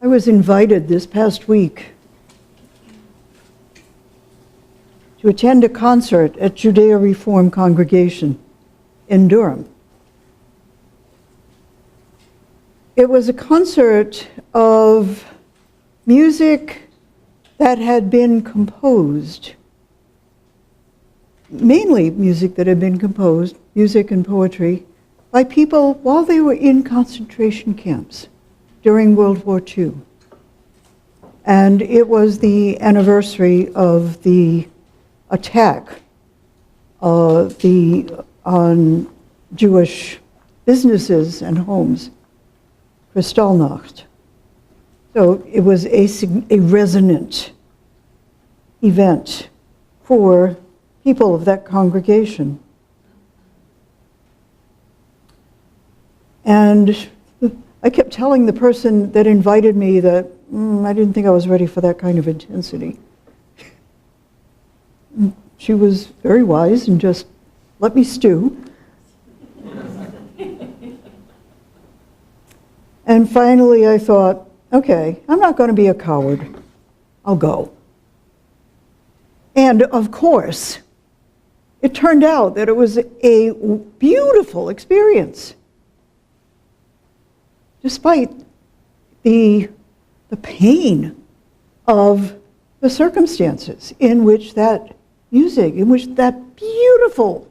I was invited this past week to attend a concert at Judea Reform Congregation in Durham. It was a concert of music that had been composed, mainly music that had been composed, music and poetry, by people while they were in concentration camps during World War II. And it was the anniversary of the attack on Jewish businesses and homes, Kristallnacht. So it was a resonant event for people of that congregation. And I kept telling the person that invited me that I didn't think I was ready for that kind of intensity. She was very wise and just let me stew. And finally I thought, okay, I'm not going to be a coward. I'll go. And of course, it turned out that it was a beautiful experience, despite the pain of the circumstances in which that beautiful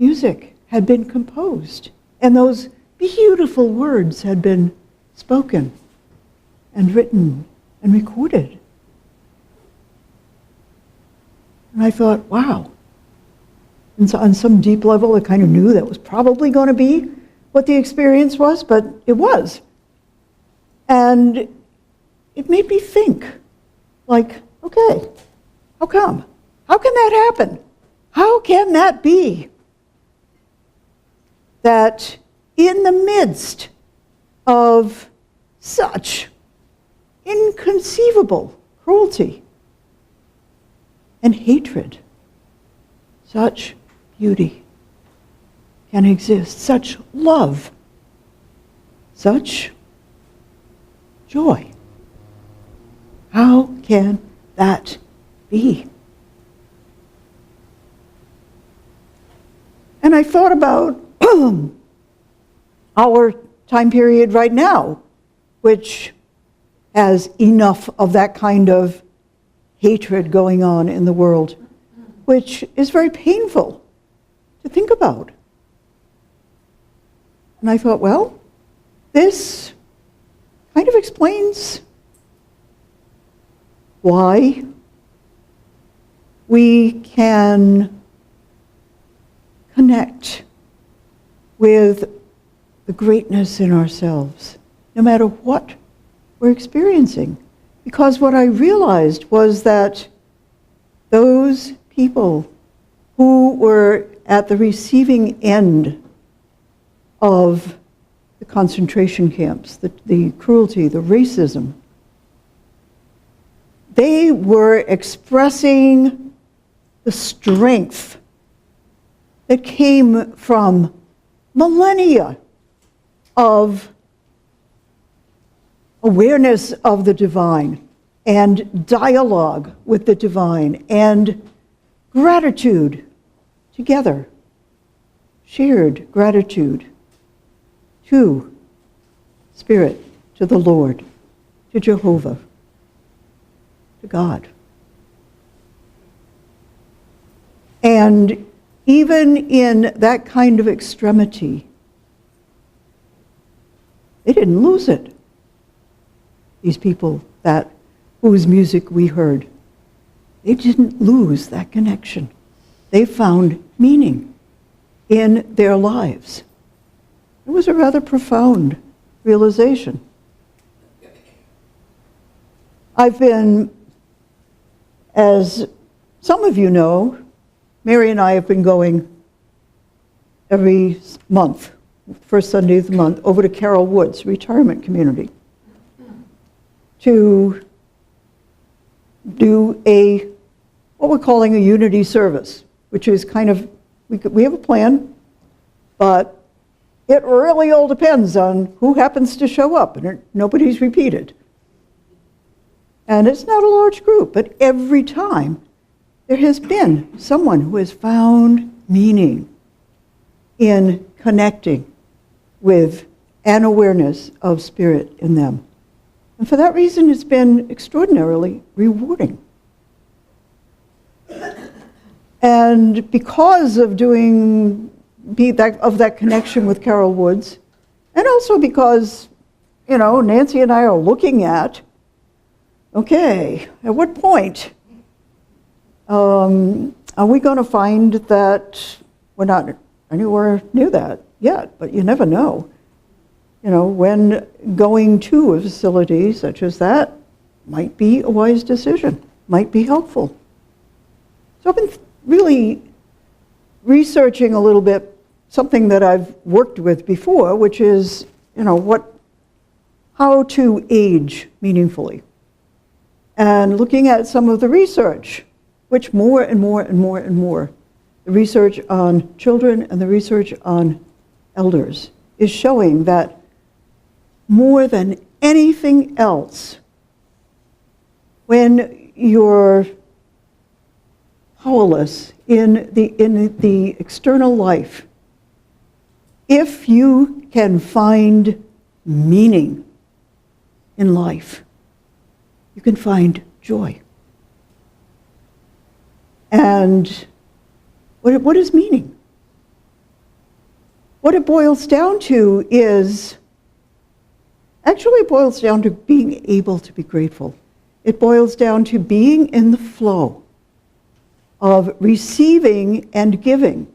music had been composed, and those beautiful words had been spoken and written and recorded. And I thought, wow. And so on some deep level, I kind of knew that was probably going to be what the experience was, but it was. And it made me think, like, okay, how come? How can that happen? How can that be that in the midst of such inconceivable cruelty and hatred, such beauty can exist, such love, such joy? How can that be? And I thought about our time period right now, which has enough of that kind of hatred going on in the world, which is very painful to think about. And I thought, well, this kind of explains why we can connect with the greatness in ourselves, no matter what we're experiencing. Because what I realized was that those people who were at the receiving end of the concentration camps, the cruelty, the racism, they were expressing the strength that came from millennia of awareness of the divine and dialogue with the divine and gratitude together, shared gratitude to Spirit, to the Lord, to Jehovah, to God. And even in that kind of extremity, they didn't lose it. These people whose music we heard, they didn't lose that connection. They found meaning in their lives. It was a rather profound realization. I've been, as some of you know, Mary and I have been going every month, first Sunday of the month, over to Carroll Woods Retirement Community to do what we're calling a unity service, which is kind of, we have a plan, but it really all depends on who happens to show up, and nobody's repeated. And it's not a large group, but every time there has been someone who has found meaning in connecting with an awareness of spirit in them. And for that reason, it's been extraordinarily rewarding. And because of that connection with Carol Woods, and also because, Nancy and I are looking at, okay, at what point are we going to find that we're not anywhere near that yet, but you never know. When going to a facility such as that might be a wise decision, might be helpful. So I've been really researching a little bit something that I've worked with before, which is, how to age meaningfully. And looking at some of the research, which more and more and more and more, the research on children and the research on elders is showing that more than anything else, when you're powerless in the external life, if you can find meaning in life, you can find joy. And what is meaning? What it boils down to is, actually it boils down to being able to be grateful. It boils down to being in the flow of receiving and giving.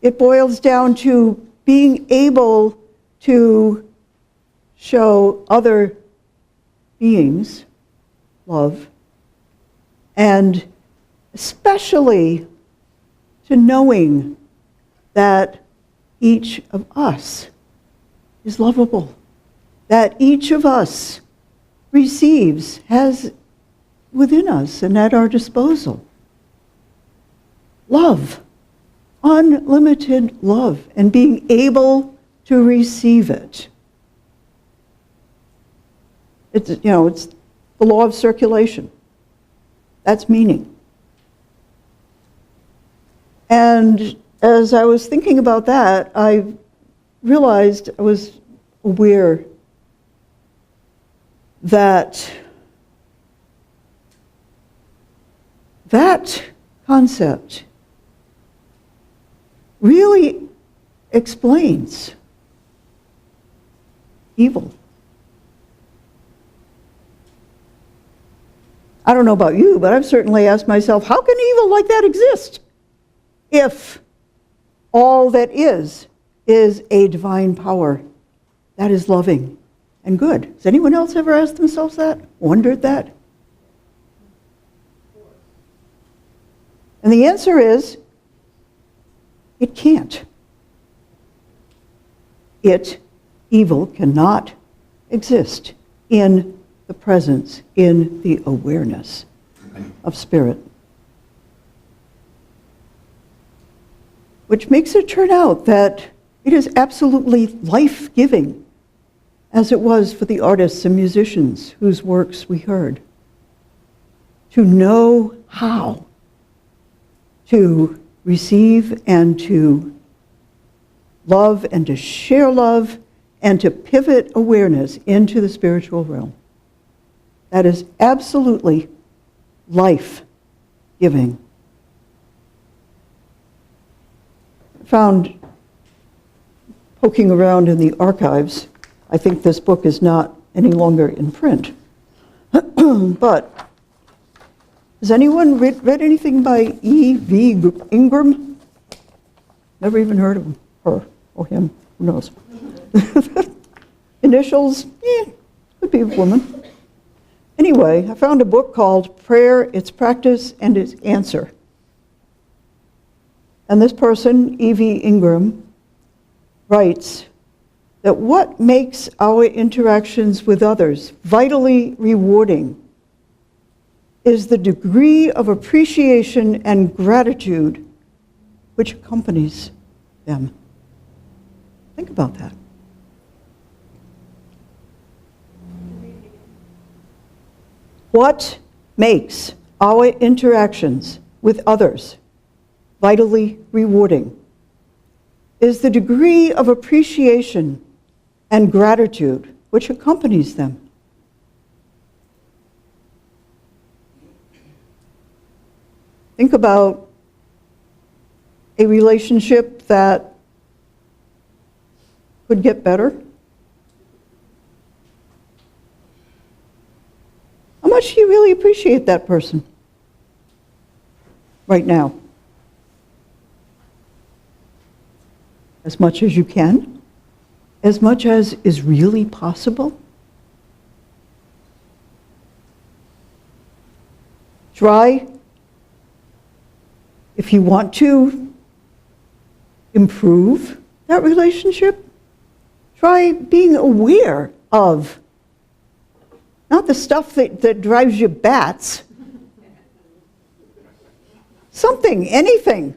It boils down to being able to show other beings love, and especially to knowing that each of us is lovable, that each of us receives, has within us and at our disposal love, unlimited love, and being able to receive it. It's the law of circulation. That's meaning. And as I was thinking about that, I realized, I was aware that that concept really explains evil. I don't know about you, but I've certainly asked myself, how can evil like that exist if all that is a divine power that is loving and good? Has anyone else ever asked themselves that, wondered that? And the answer is, it can't. Evil cannot exist in the presence, in the awareness of spirit. Which makes it turn out that it is absolutely life-giving, as it was for the artists and musicians whose works we heard, to know how to receive and to love and to share love and to pivot awareness into the spiritual realm. That is absolutely life-giving. I found, poking around in the archives, I think this book is not any longer in print, but has anyone read anything by E.V. Ingram? Never even heard of him, her, or him, who knows? Initials, could be a woman. Anyway, I found a book called Prayer, Its Practice, and Its Answer. And this person, E.V. Ingram, writes that what makes our interactions with others vitally rewarding is the degree of appreciation and gratitude which accompanies them. Think about that. What makes our interactions with others vitally rewarding is the degree of appreciation and gratitude which accompanies them. Think about a relationship that could get better. How much do you really appreciate that person right now? As much as you can? As much as is really possible? Try, if you want to improve that relationship, try being aware of not the stuff that drives you bats, something, anything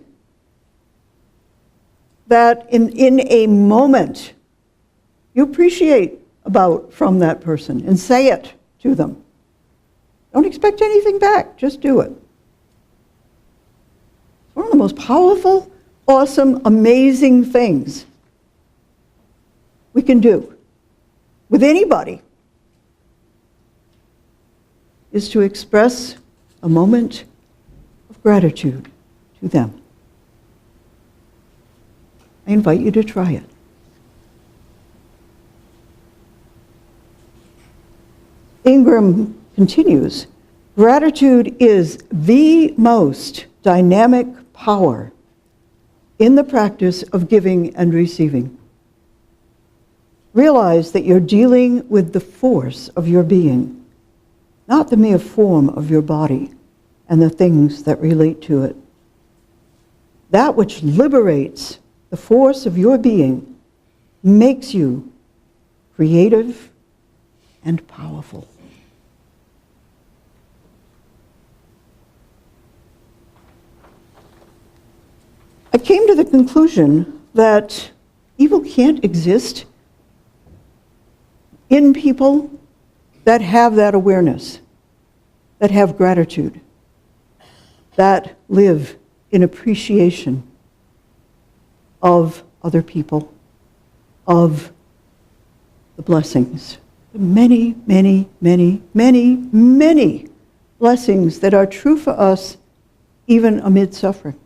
that in a moment you appreciate about from that person, and say it to them. Don't expect anything back, just do it. It's one of the most powerful, awesome, amazing things we can do with anybody, is to express a moment of gratitude to them. I invite you to try it. Ingram continues, gratitude is the most dynamic power in the practice of giving and receiving. Realize that you're dealing with the force of your being, not the mere form of your body and the things that relate to it. That which liberates the force of your being makes you creative and powerful. I came to the conclusion that evil can't exist in people that have that awareness, that have gratitude, that live in appreciation of other people, of the blessings, the many, many, many, many, many blessings that are true for us even amid suffering.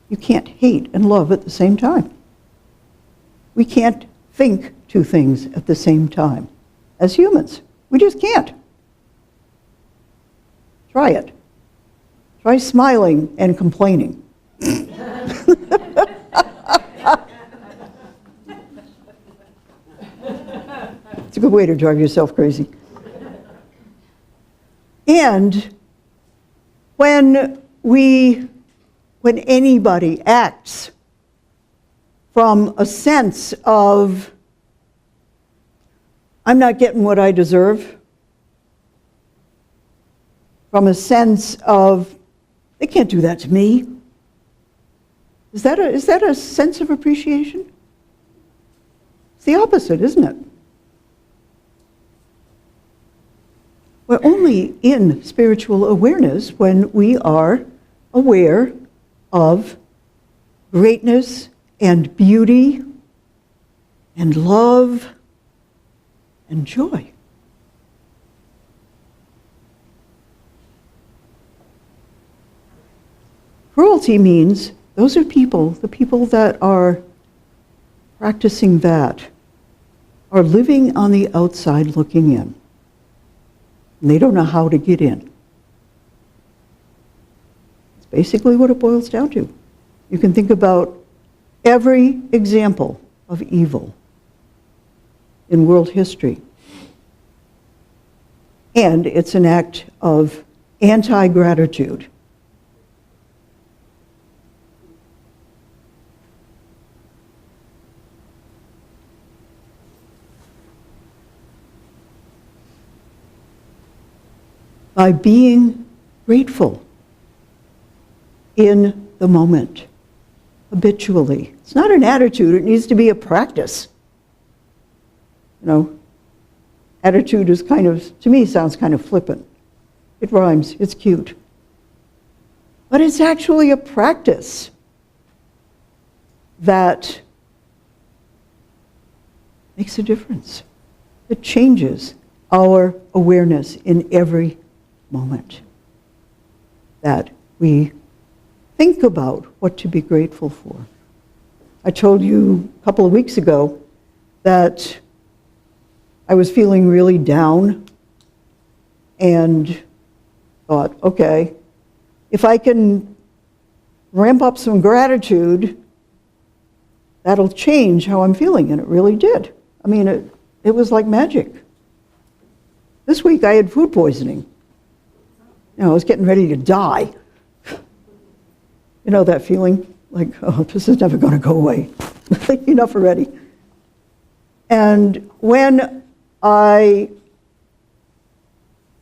You can't hate and love at the same time. We can't think two things at the same time. As humans, we just can't. Try it. Try smiling and complaining. It's a good way to drive yourself crazy. And when anybody acts from a sense of, I'm not getting what I deserve, from a sense of, they can't do that to me. Is that a sense of appreciation? It's the opposite, isn't it? We're only in spiritual awareness when we are aware of greatness and beauty and love and joy. Cruelty means those are people, the people that are practicing that are living on the outside looking in. And they don't know how to get in. It's basically what it boils down to. You can think about every example of evil in world history. And it's an act of anti-gratitude. By being grateful in the moment, habitually. It's not an attitude, it needs to be a practice. You know, attitude is kind of, to me, sounds kind of flippant. It rhymes, it's cute. But it's actually a practice that makes a difference. It changes our awareness in every moment. That we think about what to be grateful for. I told you a couple of weeks ago that I was feeling really down and thought, okay, if I can ramp up some gratitude, that'll change how I'm feeling, and it really did. I mean, it was like magic. This week I had food poisoning. You know, I was getting ready to die. You know that feeling? Like, oh, this is never going to go away. Enough already. And when I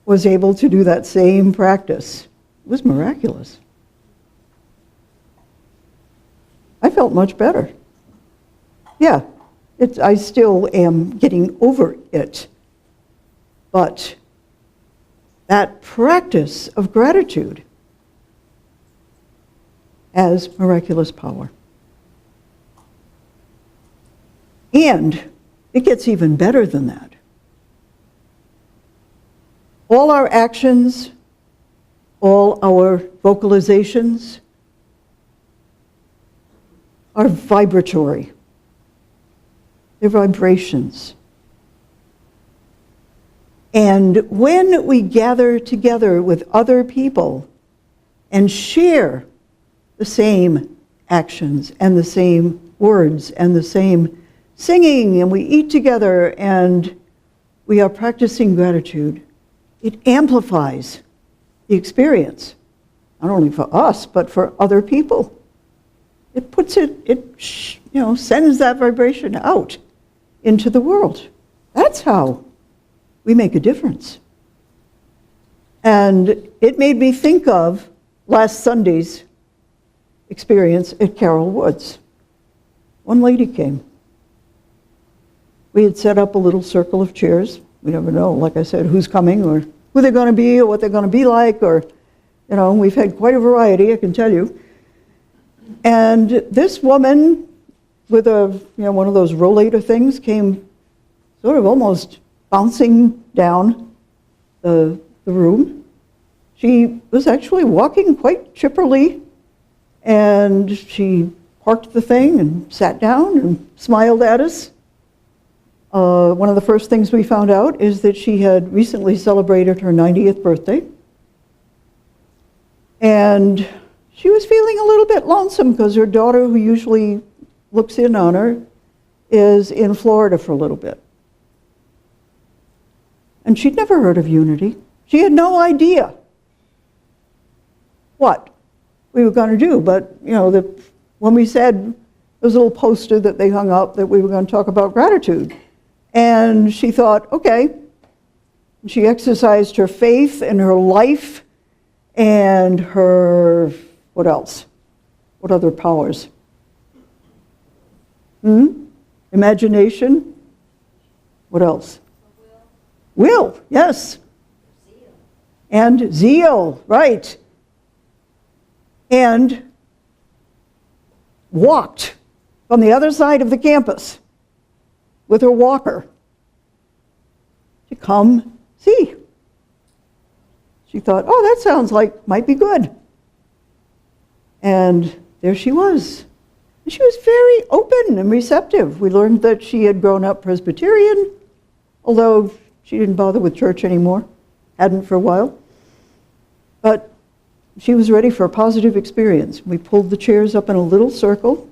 was able to do that same practice, it was miraculous. I felt much better. Yeah, I still am getting over it. But that practice of gratitude has miraculous power. And it gets even better than that. All our actions, all our vocalizations are vibratory. They're vibrations. And when we gather together with other people and share the same actions and the same words and the same singing, and we eat together and we are practicing gratitude, it amplifies the experience, not only for us, but for other people. It puts it sends that vibration out into the world. That's how we make a difference. And it made me think of last Sunday's experience at Carol Woods. One lady came. We had set up a little circle of chairs. We never know, like I said, who's coming or who they're going to be or what they're going to be like, or, you know, we've had quite a variety, I can tell you. And this woman with one of those rollator things came sort of almost bouncing down the room. She was actually walking quite chipperly, and she parked the thing and sat down and smiled at us. One of the first things we found out is that she had recently celebrated her 90th birthday. And she was feeling a little bit lonesome because her daughter, who usually looks in on her, is in Florida for a little bit. And she'd never heard of Unity. She had no idea what we were going to do. But, you know, when we said, there was a little poster that they hung up that we were going to talk about gratitude. And she thought, okay. She exercised her faith and her life and her, what else? What other powers? Imagination? What else? Will, yes. Zeal. And zeal, right. And walked from the other side of the campus with her walker to come see. She thought, oh, that sounds like might be good. And there she was. And she was very open and receptive. We learned that she had grown up Presbyterian, although she didn't bother with church anymore, hadn't for a while. But she was ready for a positive experience. We pulled the chairs up in a little circle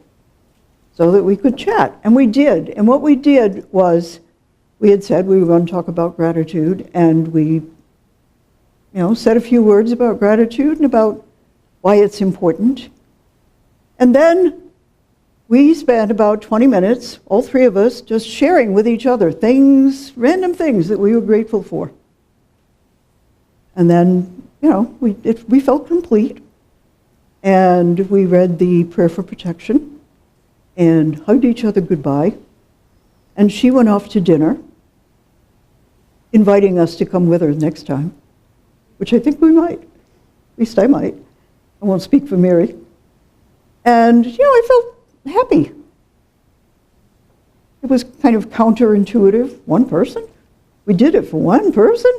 so that we could chat, and we did. And what we did was, we had said we were going to talk about gratitude, and we, said a few words about gratitude and about why it's important. And then we spent about 20 minutes, all three of us, just sharing with each other things, random things that we were grateful for. And then, we felt complete. and we read the prayer for protection and hugged each other goodbye. And she went off to dinner, inviting us to come with her next time, which I think we might. At least I might. I won't speak for Mary. And, I felt happy. It was kind of counterintuitive. One person? We did it for one person?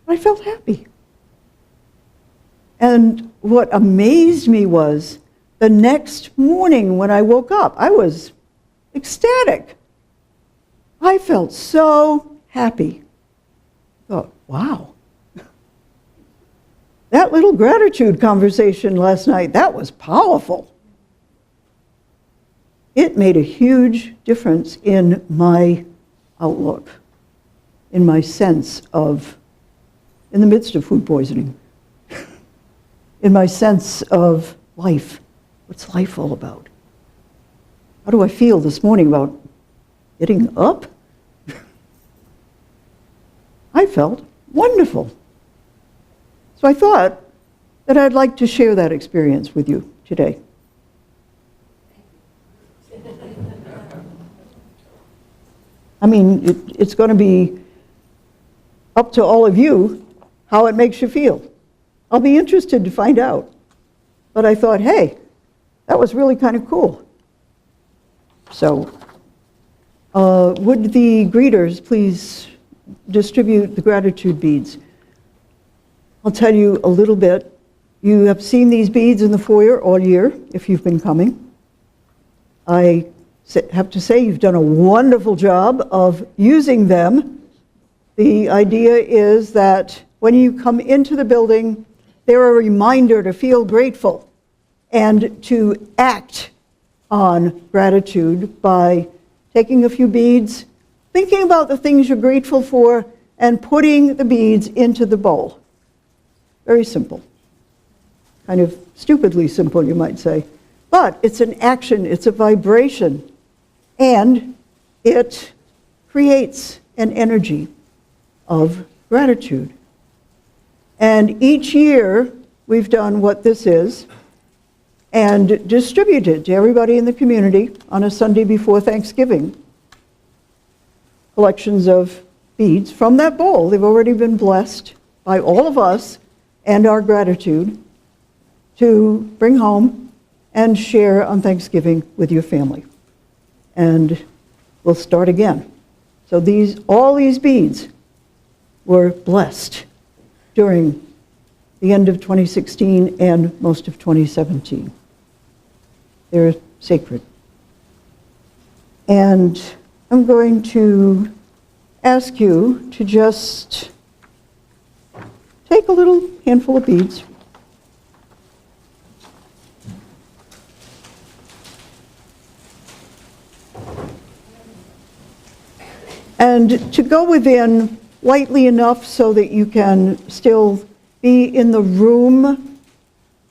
I felt happy. And what amazed me was the next morning when I woke up, I was ecstatic. I felt so happy. I thought, wow. That little gratitude conversation last night, that was powerful. It made a huge difference in my outlook, in my sense of, in the midst of food poisoning, in my sense of life. What's life all about? How do I feel this morning about getting up? I felt wonderful. So I thought that I'd like to share that experience with you today. I mean, it's going to be up to all of you how it makes you feel. I'll be interested to find out. But I thought, hey, that was really kind of cool. So, would the greeters please distribute the gratitude beads? I'll tell you a little bit. You have seen these beads in the foyer all year, if you've been coming. I have to say you've done a wonderful job of using them. The idea is that when you come into the building, they're a reminder to feel grateful and to act on gratitude by taking a few beads, thinking about the things you're grateful for, and putting the beads into the bowl. Very simple. Kind of stupidly simple, you might say. But it's an action, it's a vibration, and it creates an energy of gratitude. And each year, we've done what this is and distributed to everybody in the community on a Sunday before Thanksgiving collections of beads from that bowl. They've already been blessed by all of us and our gratitude to bring home and share on Thanksgiving with your family. And we'll start again. So all these beads were blessed during the end of 2016 and most of 2017. They're sacred. And I'm going to ask you to just take a little handful of beads. And to go within lightly enough so that you can still be in the room,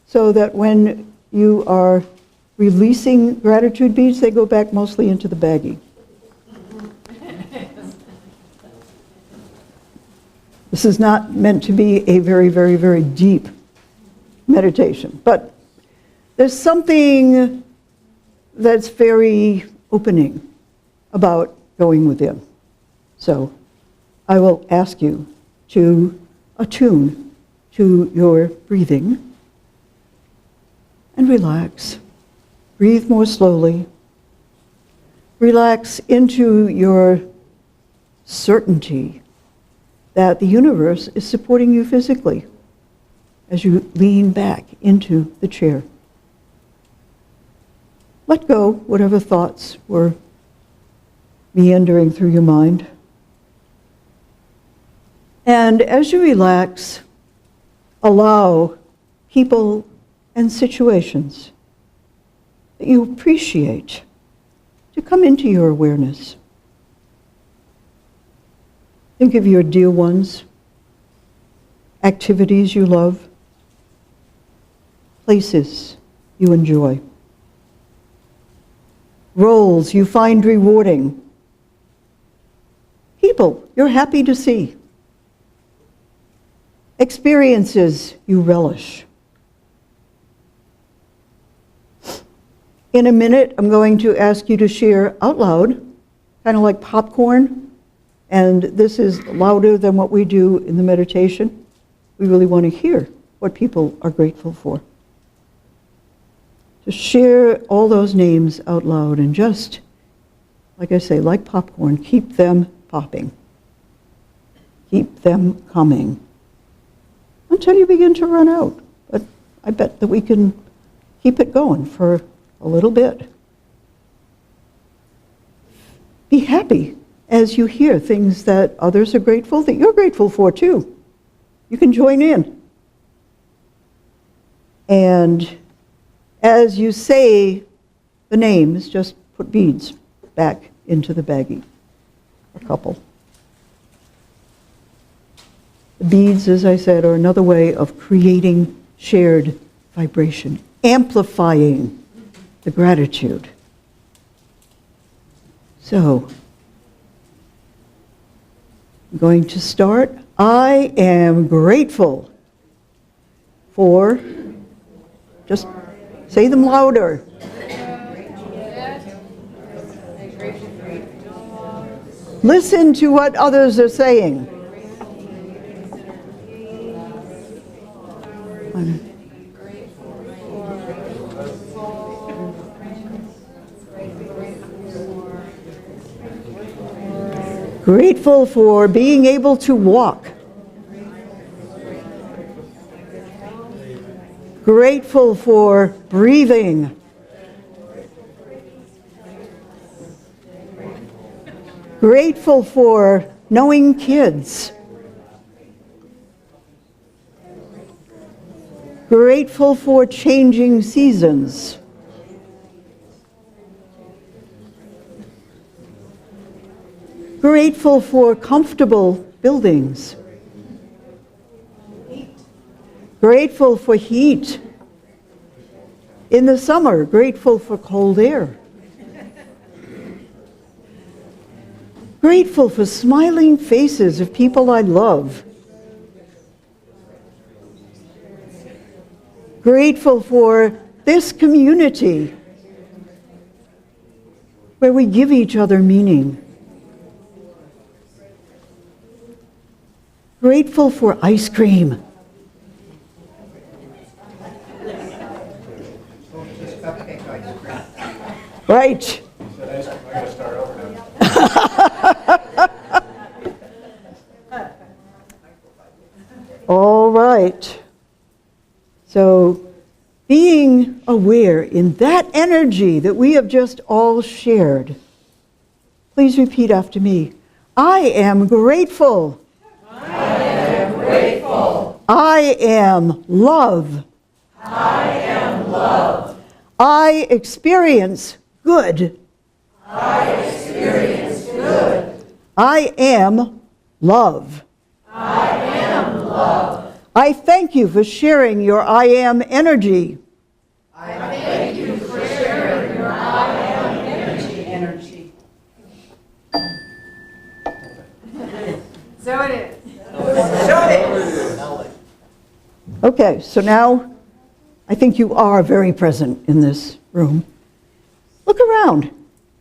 so that when you are releasing gratitude beads, they go back mostly into the baggie. This is not meant to be a very, very, very deep meditation, but there's something that's very opening about going within. So I will ask you to attune to your breathing and relax. Breathe more slowly. Relax into your certainty that the universe is supporting you physically as you lean back into the chair. Let go whatever thoughts were meandering through your mind. And as you relax, allow people and situations that you appreciate to come into your awareness. Think of your dear ones, activities you love, places you enjoy, roles you find rewarding, people you're happy to see. experiences you relish. In a minute, I'm going to ask you to share out loud, kind of like popcorn, and this is louder than what we do in the meditation. We really want to hear what people are grateful for. To share all those names out loud and just, like I say, like popcorn, keep them popping. Keep them coming until you begin to run out. But I bet that we can keep it going for a little bit. Be happy as you hear things that others are grateful, that you're grateful for too. You can join in. And as you say the names, just put beads back into the baggie. A couple. The beads, as I said, are another way of creating shared vibration, amplifying the gratitude. So, I'm going to start. I am grateful for, just say them louder. Listen to what others are saying. Grateful for being able to walk. Grateful for breathing. Grateful for knowing kids. Grateful for changing seasons. Grateful for comfortable buildings. Grateful for heat. In the summer, grateful for cold air. Grateful for smiling faces of people I love. Grateful for this community where we give each other meaning. Grateful for ice cream. Right. All right. So, being aware in that energy that we have just all shared, please repeat after me. I am grateful. I am grateful. I am love. I am love. I experience good. I experience good. I am love. I am love. I thank you for sharing your I am energy. I thank you for sharing your I am energy. So it is. Okay, so now I think you are very present in this room. Look around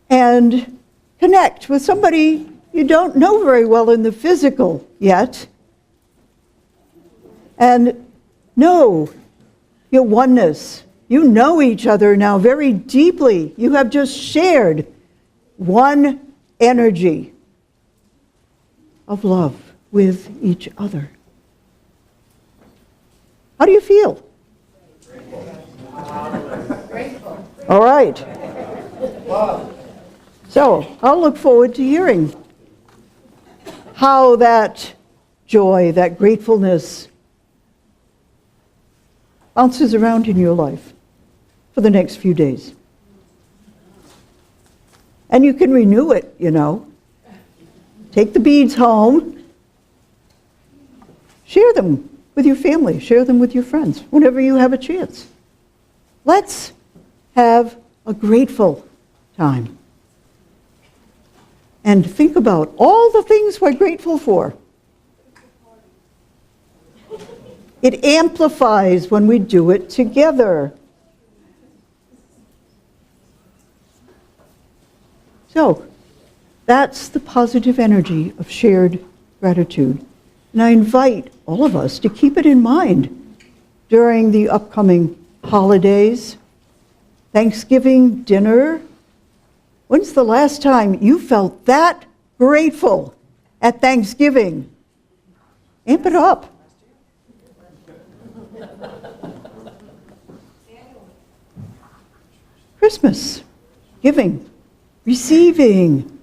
and connect with somebody you don't know very well in the physical yet. And know your oneness. You know each other now very deeply. You have just shared one energy of love with each other. How do you feel? Grateful. All right. So I'll look forward to hearing how that joy, that gratefulness bounces around in your life for the next few days. And you can renew it, you know. Take the beads home. Share them with your family. Share them with your friends whenever you have a chance. Let's have a grateful time. And think about all the things we're grateful for. It amplifies when we do it together. So, that's the positive energy of shared gratitude. And I invite all of us to keep it in mind during the upcoming holidays, Thanksgiving dinner. When's the last time you felt that grateful at Thanksgiving? Amp it up. Christmas, giving, receiving,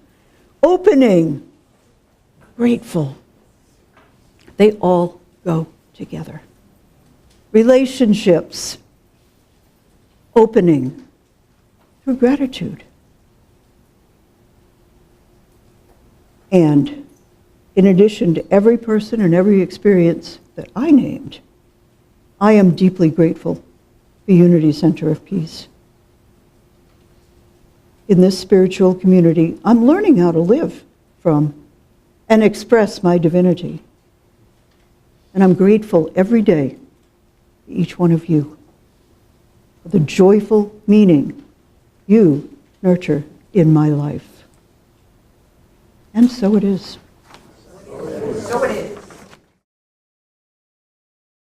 opening, grateful. They all go together. Relationships, opening through gratitude. And in addition to every person and every experience that I named, I am deeply grateful for Unity Center of Peace. In this spiritual community, I'm learning how to live from and express my divinity. And I'm grateful every day to each one of you for the joyful meaning you nurture in my life. And so it is.